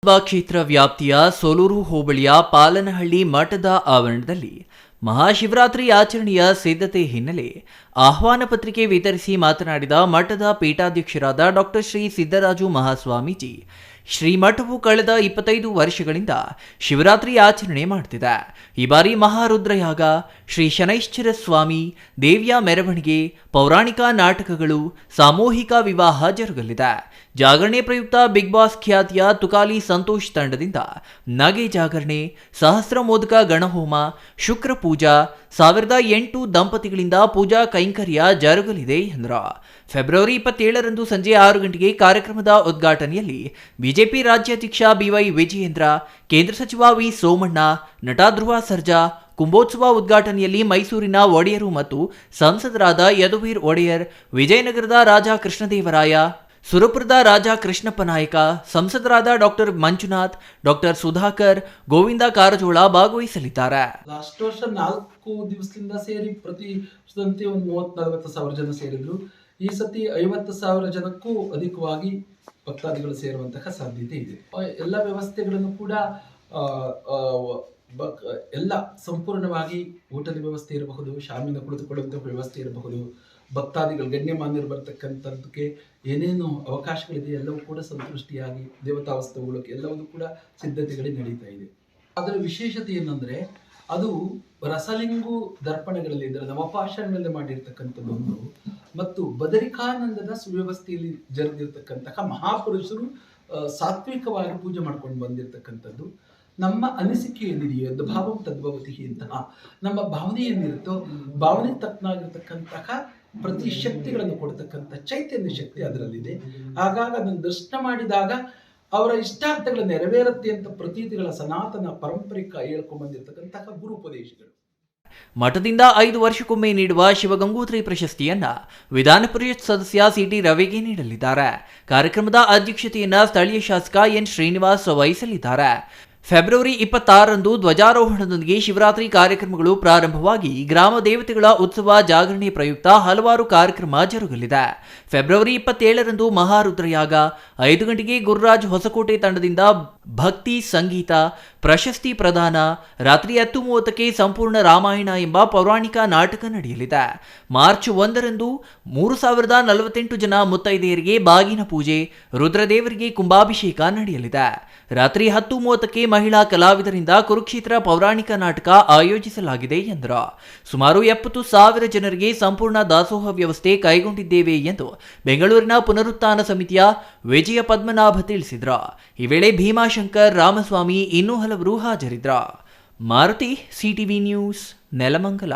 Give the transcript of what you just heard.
ಕ್ಷೇತ್ರ ವ್ಯಾಪ್ತಿಯ ಸೊಲೂರು ಹೋಬಳಿಯ ಪಾಲನಹಳ್ಳಿ ಮಠದ ಆವರಣದಲ್ಲಿ ಮಹಾಶಿವರಾತ್ರಿ ಆಚರಣೆಯ ಸಿದ್ಧತೆ ಹಿನ್ನೆಲೆ ಆಹ್ವಾನ ಪತ್ರಿಕೆ ವಿತರಿಸಿ ಮಾತನಾಡಿದ ಮಠದ ಪೀಠಾಧ್ಯಕ್ಷರಾದ ಡಾಕ್ಟರ್ ಶ್ರೀ ಸಿದ್ದರಾಜು ಮಹಾಸ್ವಾಮೀಜಿ, ಶ್ರೀಮಠವು ಕಳೆದ 25 ವರ್ಷಗಳಿಂದ ಶಿವರಾತ್ರಿ ಆಚರಣೆ ಮಾಡುತ್ತಿದೆ. ಈ ಬಾರಿ ಮಹಾರುದ್ರಯಾಗ, ಶ್ರೀ ಶನೈಶ್ಚರ ಸ್ವಾಮಿ ದೇವಿಯ ಮೆರವಣಿಗೆ, ಪೌರಾಣಿಕ ನಾಟಕಗಳು, ಸಾಮೂಹಿಕ ವಿವಾಹ ಜರುಗಲಿದೆ. ಜಾಗರಣೆ ಪ್ರಯುಕ್ತ ಬಿಗ್ ಬಾಸ್ ಖ್ಯಾತಿಯ ತುಕಾಲಿ ಸಂತೋಷ್ ತಂಡದಿಂದ ನಗೆ ಜಾಗರಣೆ, ಸಹಸ್ರ ಮೋದಕ ಗಣಹೋಮ, ಶುಕ್ರ ಪೂಜಾ, 1008 ದಂಪತಿಗಳಿಂದ ಪೂಜಾ ಕೈಂಕರ್ಯ ಜರುಗಲಿದೆ ಎಂದರು. ಫೆಬ್ರವರಿ 27ರಂದು ಸಂಜೆ 6 ಗಂಟೆಗೆ ಕಾರ್ಯಕ್ರಮದ ಉದ್ಘಾಟನೆಯಲ್ಲಿ ಬಿಜೆಪಿ ರಾಜ್ಯಾಧ್ಯಕ್ಷ ಬಿವೈ ವಿಜಯೇಂದ್ರ, ಕೇಂದ್ರ ಸಚಿವ ವಿ ಸೋಮಣ್ಣ, ನಟ ಧ್ರುವ ಸರ್ಜಾ, ಕುಂಭೋತ್ಸವ ಉದ್ಘಾಟನೆಯಲ್ಲಿ ಮೈಸೂರಿನ ಒಡೆಯರು ಮತ್ತು ಸಂಸದರಾದ ಯದುವೀರ್ ಒಡೆಯರ್, ವಿಜಯನಗರದ ರಾಜ ಕೃಷ್ಣದೇವರಾಯ, ಸುರಪುರದ ರಾಜ ಕೃಷ್ಣಪ್ಪ ನಾಯಕ, ಸಂಸದರಾದ ಡಾಕ್ಟರ್ ಮಂಜುನಾಥ್, ಡಾಕ್ಟರ್ ಸುಧಾಕರ್, ಗೋವಿಂದ ಕಾರಜೋಳ ಭಾಗವಹಿಸಲಿದ್ದಾರೆ. ಲಾಸ್ಟ್ ವರ್ಷ 4 ದಿವಸದಿಂದ ಸೇರಿ ಪ್ರತಿ ವರ್ಷದಂತೆ ಒಂದು 30-40 ಸಾವಿರ ಜನ ಸೇರಿದ್ರು. ಈ ಸತಿ 50,000 ಜನಕ್ಕೂ ಅಧಿಕವಾಗಿ ಭಕ್ತಾದಿಗಳು ಸೇರುವಂತಹ ಸಾಧ್ಯತೆ ಇದೆ. ಎಲ್ಲ ವ್ಯವಸ್ಥೆಗಳನ್ನು ಕೂಡ ಎಲ್ಲ ಸಂಪೂರ್ಣವಾಗಿ ಊಟದ ವ್ಯವಸ್ಥೆ ಇರಬಹುದು, ಶಾಮಿನ ಕುಳಿತುಕೊಳ್ಳುವಂತಹ ವ್ಯವಸ್ಥೆ ಇರಬಹುದು, ಭಕ್ತಾದಿಗಳು ಗಣ್ಯಮಾನ್ಯರು ಬರ್ತಕ್ಕಂಥದ್ದಕ್ಕೆ ಏನೇನು ಅವಕಾಶಗಳಿದೆ ಎಲ್ಲವೂ ಕೂಡ ಸಂತುಷ್ಟಿಯಾಗಿ ದೇವತಾ ವಸ್ತುಗಳು ಎಲ್ಲವೂ ಕೂಡ ಸಿದ್ಧತೆಗಳೇ ನಡೀತಾ ಇದೆ. ಅದರ ವಿಶೇಷತೆ ಏನಂದ್ರೆ ಅದು ರಸಲಿಂಗು ದರ್ಪಣಗಳಲ್ಲಿ ಇದರ ನವಪಾಷಾಣಗಳಲ್ಲಿ ಮಾಡಿರ್ತಕ್ಕಂಥದ್ದೊಂದು ಮತ್ತು ಬದರಿಕಾನಂದದ ಸುವ್ಯವಸ್ಥೆಯಲ್ಲಿ ಜರುಗಿರ್ತಕ್ಕಂತಹ ಮಹಾಪುರುಷರು ಸಾತ್ವಿಕವಾಗಿ ಪೂಜೆ ಮಾಡ್ಕೊಂಡು ಬಂದಿರತಕ್ಕಂಥದ್ದು. ನಮ್ಮ ಅನಿಸಿಕೆ ಏನಿದೆಯೋ ಭಾವಂ ತದ್ಭವತಿ ಅಂತಹ ನಮ್ಮ ಭಾವನೆ ಏನಿರುತ್ತೋ ಭಾವನೆ ತಕ್ಕನಾಗಿರ್ತಕ್ಕಂತಹ ಪ್ರತಿ ಶಕ್ತಿಗಳನ್ನು ಕೊಡ್ತಕ್ಕಂಥ ಚೈತನ್ಯ ಶಕ್ತಿ ಅದರಲ್ಲಿದೆ. ಹಾಗಾಗಿ ಅದನ್ನು ದರ್ಶನ ಮಾಡಿದಾಗ ಅವರ ಇಷ್ಟಾರ್ಥಗಳು ನೆರವೇರುತ್ತೆ ಅಂತ ಪ್ರತೀತಿಗಳ ಸನಾತನ ಪಾರಂಪರಿಕ ಹೇಳ್ಕೊಂಡು ಬಂದಿರತಕ್ಕಂತಹ ಗುರುಪದೇಶಗಳು. ಮಠದಿಂದ 5 ವರ್ಷಕ್ಕೊಮ್ಮೆ ನೀಡುವ ಶಿವಗಂಗೋತ್ರಿ ಪ್ರಶಸ್ತಿಯನ್ನ ವಿಧಾನ ಪರಿಷತ್ ಸದಸ್ಯ ಸಿಟಿ ರವಿಗೆ ನೀಡಲಿದ್ದಾರೆ. ಕಾರ್ಯಕ್ರಮದ ಅಧ್ಯಕ್ಷತೆಯನ್ನ ಸ್ಥಳೀಯ ಶಾಸಕ ಎನ್ ಶ್ರೀನಿವಾಸ್ ವಹಿಸಲಿದ್ದಾರೆ. ಫೆಬ್ರವರಿ 26ರಂದು ಧ್ವಜಾರೋಹಣದೊಂದಿಗೆ ಶಿವರಾತ್ರಿ ಕಾರ್ಯಕ್ರಮಗಳು ಪ್ರಾರಂಭವಾಗಿ ಗ್ರಾಮ ದೇವತೆಗಳ ಉತ್ಸವ ಜಾಗರಣೆ ಪ್ರಯುಕ್ತ ಹಲವಾರು ಕಾರ್ಯಕ್ರಮ ಜರುಗಲಿದೆ. ಫೆಬ್ರವರಿ 27ರಂದು ಮಹಾರುದ್ರಯಾಗ, 5 ಗಂಟೆಗೆ ಗುರುರಾಜ್ ಹೊಸಕೋಟೆ ತಂಡದಿಂದ ಭಕ್ತಿ ಸಂಗೀತ ಪ್ರಶಸ್ತಿ ಪ್ರದಾನ, ರಾತ್ರಿ 10:30ಕ್ಕೆ ಸಂಪೂರ್ಣ ರಾಮಾಯಣ ಎಂಬ ಪೌರಾಣಿಕ ನಾಟಕ ನಡೆಯಲಿದೆ. ಮಾರ್ಚ್ 1ರಂದು 3048 ಜನ ಮುತ್ತೈದೆಯರಿಗೆ ಬಾಗಿನ ಪೂಜೆ, ರುದ್ರದೇವರಿಗೆ ಕುಂಭಾಭಿಷೇಕ ನಡೆಯಲಿದೆ. ರಾತ್ರಿ 10:30ಕ್ಕೆ ಮಹಿಳಾ ಕಲಾವಿದರಿಂದ ಕುರುಕ್ಷೇತ್ರ ಪೌರಾಣಿಕ ನಾಟಕ ಆಯೋಜಿಸಲಾಗಿದೆ ಎಂದರು. ಸುಮಾರು 70,000 ಜನರಿಗೆ ಸಂಪೂರ್ಣ ದಾಸೋಹ ವ್ಯವಸ್ಥೆ ಕೈಗೊಂಡಿದ್ದೇವೆ ಎಂದು ಬೆಂಗಳೂರಿನ ಪುನರುತ್ಥಾನ ಸಮಿತಿಯ ವಿಜಯ ಪದ್ಮನಾಭ ತಿಳಿಸಿದರು. ಈ ವೇಳೆ ಭೀಮಾಶಂಕರ್, ರಾಮಸ್ವಾಮಿ ಇನ್ನೂ ಹಲವರು ಹಾಜರಿದ್ದರು. Maruti, CTV news, Nelamangala.